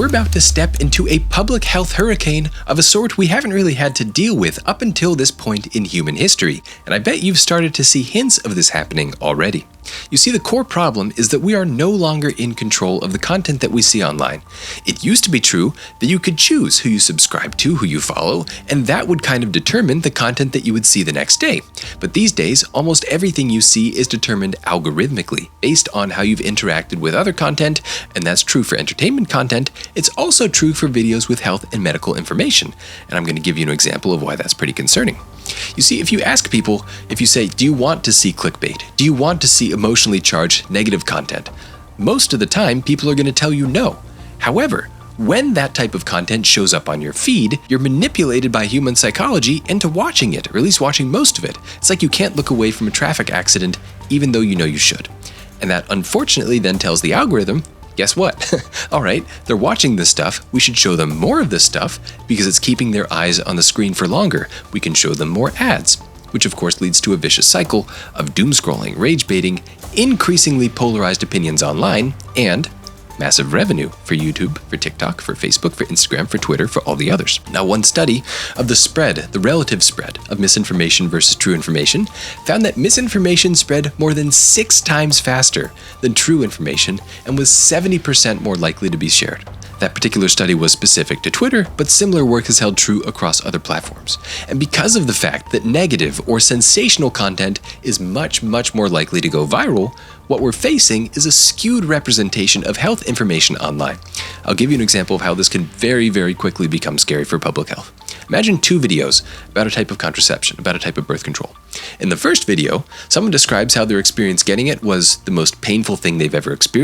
we're about to step into a public health hurricane of a sort we haven't really had to deal with up until this point in human history, and I bet you've started to see hints of this happening already. You see, the core problem is that we are no longer in control of the content that we see online. It used to be true that you could choose who you subscribe to, who you follow, and that would kind of determine the content that you would see the next day. But these days, almost everything you see is determined algorithmically, based on how you've interacted with other content, and that's true for entertainment content. It's also true for videos with health and medical information, and I'm going to give you an example of why that's pretty concerning. You see, if you ask people, if you say, do you want to see clickbait? Do you want to see emotionally charged negative content? Most of the time, people are going to tell you no. However, when that type of content shows up on your feed, you're manipulated by human psychology into watching it, or at least watching most of it. It's like you can't look away from a traffic accident, even though you know you should. And that unfortunately then tells the algorithm, guess what? Alright, they're watching this stuff, we should show them more of this stuff because it's keeping their eyes on the screen for longer. We can show them more ads, which of course leads to a vicious cycle of doom scrolling, rage baiting, increasingly polarized opinions online, and massive revenue for YouTube, for TikTok, for Facebook, for Instagram, for Twitter, for all the others. Now, one study of the relative spread of misinformation versus true information found that misinformation spread more than 6 times faster than true information and was 70% more likely to be shared. That particular study was specific to Twitter, but similar work has held true across other platforms. And because of the fact that negative or sensational content is much more likely to go viral, what we're facing is a skewed representation of health information online. I'll give you an example of how this can very quickly become scary for public health. Imagine 2 videos about a type of contraception, about a type of birth control. In the first video, someone describes how their experience getting it was the most painful thing they've ever experienced.